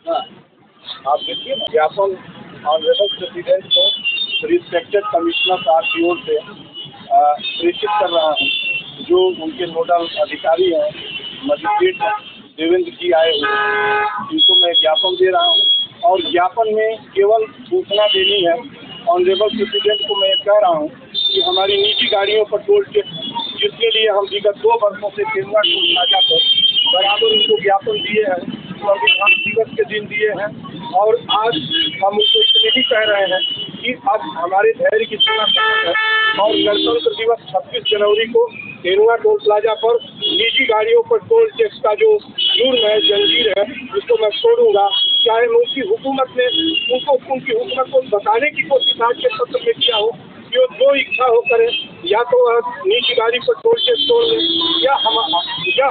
आप देखिए ज्ञापन ऑनरेबल प्रेसिडेंट को रिस्पेक्टेड कमिश्नर साहब की ओर से प्रेषित कर रहा हूँ। जो उनके नोडल अधिकारी हैं, मजिस्ट्रेट देवेंद्र जी आए हुए हैं, इनको मैं ज्ञापन दे रहा हूँ। और ज्ञापन में केवल सूचना देनी है। ऑनरेबल प्रेसिडेंट को मैं कह रहा हूँ कि हमारी निजी गाड़ियों पर टोल टैक्स, जिसके लिए हम विगत 2 वर्षों से केरुआ टोल प्लाजा पर बराबर उनको ज्ञापन दिए हैं, संविधान दिवस के दिन दिए हैं। और आज हम उनको इसलिए भी कह रहे हैं कि अब हमारे धैर्य की सीमा खत्म है और गणतंत्र दिवस 26 जनवरी को केरुआ टोल प्लाजा पर निजी गाड़ियों पर टोल टैक्स का जो जुर्म है, जंजीर है, उसको मैं छोड़ूंगा। चाहे उनकी हुकूमत ने उनकी हुकूमत को बताने की कोशिश आज के पत्र में किया हो कि वो जो इच्छा हो करें, या तो निजी गाड़ी पर टोल टैक्स छोड़ दें या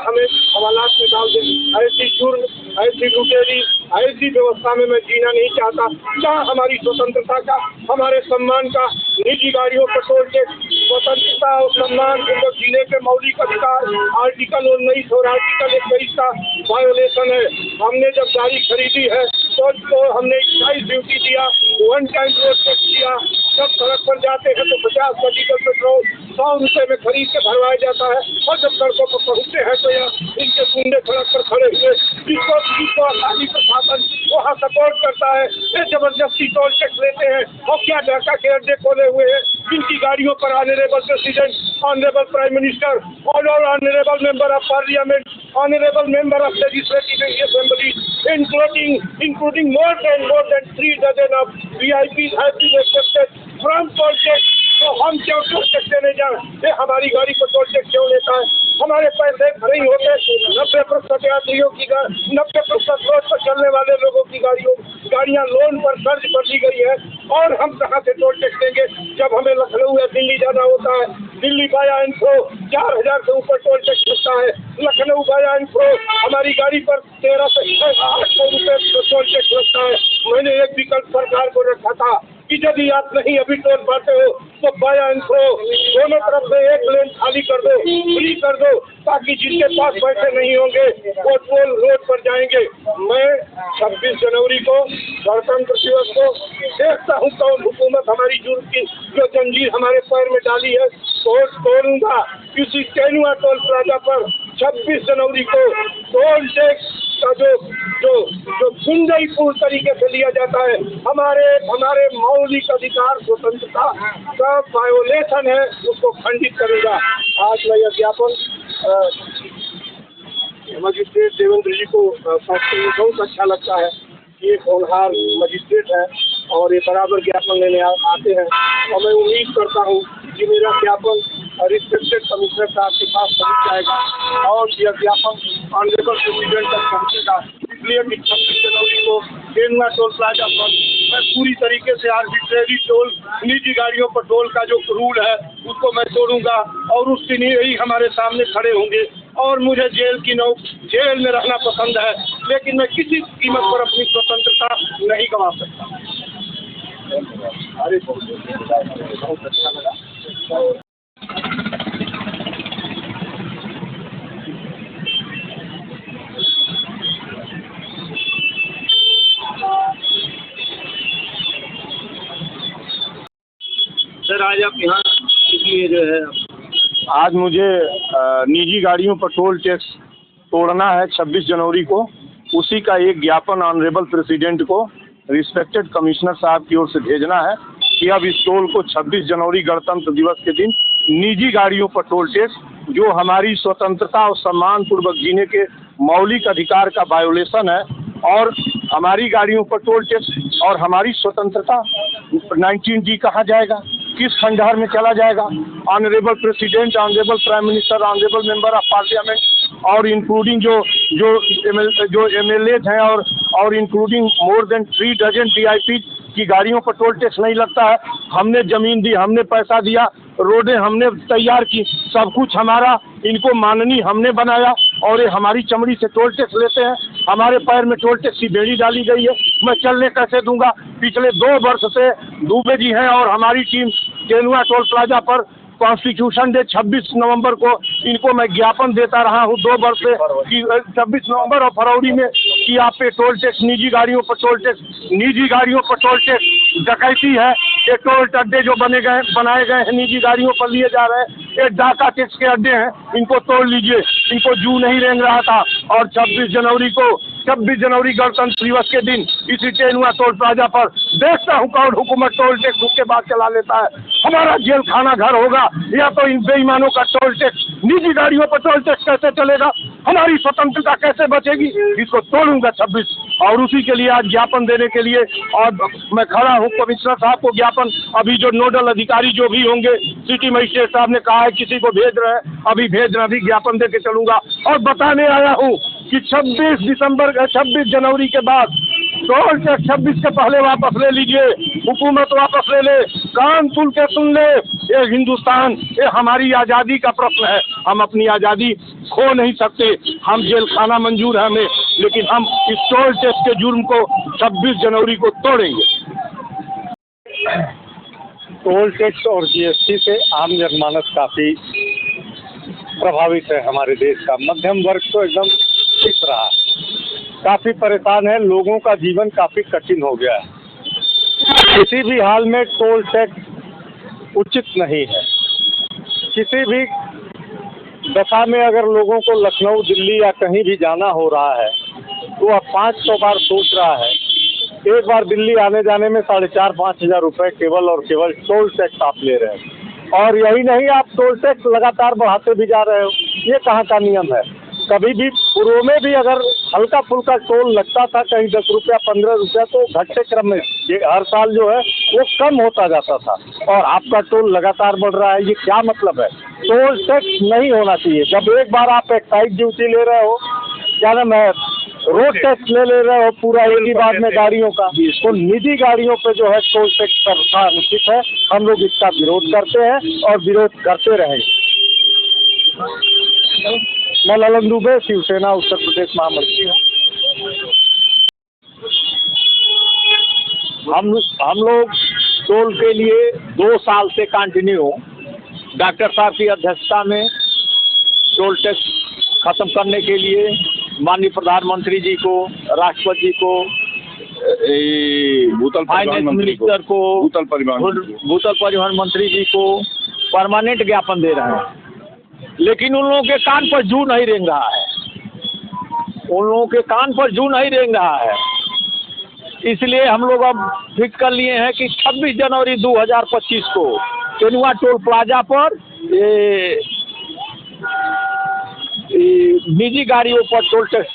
हमें हवालात में डाल दें। ऐसी जुर्म, ऐसी लुटेरी, ऐसी व्यवस्था में मैं जीना नहीं चाहता जहाँ हमारी स्वतंत्रता का, हमारे सम्मान का निजी गाड़ियों पर टोल टैक्स, स्वतंत्रता और सम्मान को जीने के मौलिक अधिकार आर्टिकल 19 और आर्टिकल 21 का वायोलेशन है। हमने जब गाड़ी खरीदी है तो हमने एक्साइज ड्यूटी दिया, 1 टाइम रोड टैक्स दिया। जब सड़क पर जाते हैं तो 50 का डीजल पेट्रोल 100 रुपये में खरीद के भरवाया जाता है, और जब सड़कों पर पहुँचते हैं तो यह इनके गुंडे सड़क पर खड़े हुए जिसको आसानी प्रशासन वहाँ सपोर्ट करता है, ये जबरदस्ती टोल टैक्स लेते हैं। और क्या ढाका के अड्डे खोले हुए हैं जिनकी गाड़ियों पर honourable president, honourable prime minister और honourable member of parliament, honourable member of legislative assembly, including more than 3 dozen of VIPs have been accepted from toll tax। तो हम क्यों टोल टैक्स देने जाएं? ये हमारी गाड़ी पर टोल टैक्स क्यों लेता है? हमारे पैसे खड़े ही होते 90% यात्रियों की 90% रोड पर चलने वाले लोगों की गाड़ियाँ लोन पर कर्ज पर ली गई है, और हम कहाँ से टोल टैक्स देंगे जब हमें लखनऊ या दिल्ली जाना होता है। दिल्ली बाया इनको 4000 से ऊपर टोल टैक्स लगता है, लखनऊ बाया इनको हमारी गाड़ी पर 1300 से 800 रुपये टोल टैक्स लगता है। मैंने एक विकल्प सरकार को रखा था कि यदि आप नहीं अभी टोल पाते हो तो बाया इनको दोनों तरफ से एक लेन खाली कर दो, फ्री कर दो, ताकि जिनके पास पैसे नहीं होंगे वो टोल रोड पर जाएंगे। मैं 26 जनवरी को गणतंत्र दिवस को देखता हूँ कौन हुकूमत हमारी जुर्म की जो जंजीर हमारे पैर में डाली है तोड़ूंगा। किसी केरुआ टोल प्लाजा पर 26 जनवरी को टोल टैक्स का जो गुंजाईपूर्ण तरीके से लिया जाता है, हमारे मौलिक अधिकार स्वतंत्रता का वायोलेशन है, उसको खंडित करूंगा। आज मैं यह ज्ञापन मजिस्ट्रेट देवेंद्र जी को बहुत अच्छा लगता है कि एक होनहार मजिस्ट्रेट है और ये बराबर ज्ञापन लेने आते हैं, और मैं उम्मीद करता हूँ कि मेरा ज्ञापन रिस्पेक्टेड कमिश्नर साहब के पास पहुँच जाएगा और यह ज्ञापन ऑनरेबल प्रेसिडेंट तक पहुँचेगा। इसलिए कि 26 जनवरी को केरुआ टोल प्लाजा पर मैं पूरी तरीके से आर्बिट्रेरी टोल, निजी गाड़ियों पर टोल का जो रूल है उसको मैं तोड़ूंगा, और उस दिन यही हमारे सामने खड़े होंगे। और मुझे जेल में रहना पसंद है, लेकिन मैं किसी कीमत पर अपनी स्वतंत्रता नहीं गंवा सकता। अरे बहुत अच्छा लगा। सर आज आप यहाँ इसलिए जो है, आज मुझे निजी गाड़ियों पर टोल टैक्स तोड़ना है 26 जनवरी को। उसी का एक ज्ञापन ऑनरेबल प्रेसिडेंट को रिस्पेक्टेड कमिश्नर साहब की ओर से भेजना है कि अब इस टोल को 26 जनवरी गणतंत्र दिवस के दिन निजी गाड़ियों पर टोल टैक्स, जो हमारी स्वतंत्रता और सम्मान पूर्वक जीने के मौलिक अधिकार का वायोलेशन है, और हमारी गाड़ियों पर टोल टैक्स और हमारी स्वतंत्रता 19D कहाँ जाएगा, किस खंडहर में चला जाएगा। Honourable president, honourable prime minister, honourable member of parliament और इंक्लूडिंग जो MLA हैं और including more than 3 dozen VIP की गाड़ियों पर टोल टैक्स नहीं लगता है। हमने ज़मीन दी, हमने पैसा दिया, रोडें हमने तैयार की, सब कुछ हमारा, इनको माननीय हमने बनाया, और ये हमारी चमड़ी से टोल टैक्स लेते हैं। हमारे पैर में टोल टैक्स की बेड़ी डाली गई है, मैं चलने कैसे दूंगा। पिछले 2 वर्ष से दुबे जी हैं और हमारी टीम केरुआ टोल प्लाजा पर कॉन्स्टिट्यूशन डे 26 नवंबर को इनको मैं ज्ञापन देता रहा हूँ 2 वर्ष से कि 26 नवंबर और फरवरी में कि आप पे टोल टैक्स, निजी गाड़ियों पर टोल टैक्स डकैती है। ये टोल अड्डे जो बनाए गए हैं निजी गाड़ियों पर लिए जा रहे हैं, ये डाका टैक्स के अड्डे हैं, इनको तोड़ लीजिए। इनको जू नहीं रेंग रहा था। और 26 जनवरी गणतंत्र दिवस के दिन इसी टेनुआ टोल प्लाजा पर देखता हूँ कौन हुकूमत टोल टैक्स उसके बाद चला लेता है। हमारा जेल खाना घर होगा या तो इन बेईमानों का टोल टैक्स, निजी गाड़ियों पर टोल टैक्स कैसे चलेगा, हमारी स्वतंत्रता कैसे बचेगी, इसको तोड़ूंगा 26। और उसी के लिए आज ज्ञापन देने के लिए और मैं खड़ा हूँ कमिश्नर साहब को ज्ञापन, अभी जो नोडल अधिकारी जो भी होंगे, सिटी मजिस्ट्रेट साहब ने कहा है किसी को भेज रहे हैं, अभी भेज रहे, अभी ज्ञापन दे के चलूंगा। और बताने आया हूँ कि 26 जनवरी के बाद टोल टैक्स 26 के पहले वापस ले लीजिए, हुकूमत वापस ले ले, कान खुल के सुन ले। ये हिंदुस्तान, ये हमारी आज़ादी का प्रश्न है, हम अपनी आज़ादी खो नहीं सकते। हम जेल खाना मंजूर है हमें, लेकिन हम इस टोल टैक्स के जुर्म को 26 जनवरी को तोड़ेंगे। टोल टैक्स और जीएसटी से आम जनमानस काफ़ी प्रभावित है। हमारे देश का मध्यम वर्ग तो एकदम पिस रहा है, काफ़ी परेशान है, लोगों का जीवन काफ़ी कठिन हो गया है। किसी भी हाल में टोल टैक्स उचित नहीं है। किसी भी दशा में अगर लोगों को लखनऊ, दिल्ली या कहीं भी जाना हो रहा है तो अब 500 बार सोच रहा है। एक बार दिल्ली आने जाने में 4,500-5 हज़ार रुपये केवल और केवल टोल टैक्स आप ले रहे हैं। और यही नहीं, आप टोल टैक्स लगातार बढ़ाते भी जा रहे हो। ये कहाँ का नियम है? कभी भी पूर्व में भी अगर हल्का फुल्का टोल लगता था, कहीं 10 रुपया 15 रुपया, तो घटते क्रम में ये हर साल जो है वो कम होता जाता था। और आपका टोल लगातार बढ़ रहा है, ये क्या मतलब है? टोल टैक्स नहीं होना चाहिए। जब एक बार आप एक्साइज ड्यूटी ले रहे हो, क्या नाम है, रोड टैक्स ले रहे हो पूरा एक ही बार में गाड़ियों का, तो निजी गाड़ियों पे जो है टोल टैक्स करना अनुचित है। हम लोग इसका विरोध करते हैं और विरोध करते रहेंगे। मैं ललन दुबे, शिवसेना उत्तर प्रदेश महामंत्री हूँ। हम लोग टोल के लिए 2 साल से कंटिन्यू डॉक्टर साहब की अध्यक्षता में टोल टैक्स खत्म करने के लिए माननीय प्रधानमंत्री जी को, राष्ट्रपति जी को, फाइनेंस मिनिस्टर को, भूतल परिवहन मंत्री जी को परमानेंट ज्ञापन दे रहे हैं। लेकिन उन लोगों के कान पर जू नहीं रेंग रहा है, उन लोगों के कान पर जू नहीं रेंग रहा है। इसलिए हम लोग अब फिक्स कर लिए हैं कि 26 जनवरी 2025 को टेनुआ टोल प्लाजा पर निजी गाड़ियों पर टोल टैक्स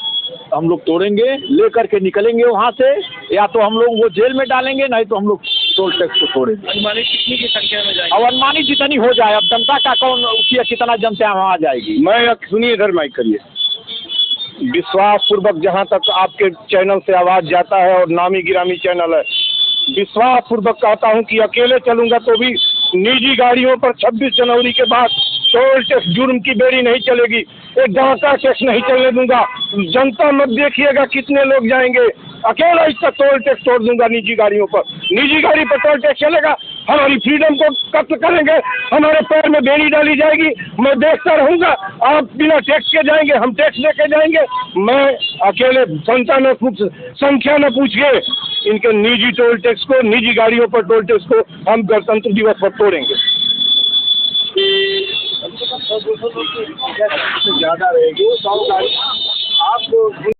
हम लोग तोड़ेंगे, लेकर के निकलेंगे वहाँ से। या तो हम लोग वो जेल में डालेंगे, नहीं तो हम लोग टोल टैक्स को तोड़ेंगे। अनुमानित कितनी की संख्या में जाएगी? अब अनुमानित जितनी हो जाए, अब जनता का कौन कितना जनता वहाँ आ जाएगी। मैं सुनिए इधर माइक करिए। विश्वास पूर्वक जहाँ तक आपके चैनल से आवाज़ जाता है और नामी गिरामी चैनल है, विश्वास पूर्वक कहता हूँ कि अकेले चलूँगा तो भी निजी गाड़ियों पर 26 जनवरी के बाद टोल टैक्स जुर्म की बेड़ी नहीं चलेगी। एक डाका टैक्स नहीं चलने दूंगा। जनता मत देखिएगा कितने लोग जाएंगे, अकेला इसका टोल टैक्स तोड़ दूंगा निजी गाड़ियों पर। निजी गाड़ी पर टोल टैक्स चलेगा, हमारी फ्रीडम को कत्ल करेंगे, हमारे पैर में बेड़ी डाली जाएगी। मैं देखता रहूंगा, आप बिना टैक्स के जाएंगे, हम टैक्स लेके जाएंगे। मैं अकेले संख्या न पूछ के इनके निजी टोल टैक्स को, निजी गाड़ियों पर टोल टैक्स को हम गणतंत्र दिवस पर तोड़ेंगे। ज़्यादा रहेगी 100 गाड़ी आप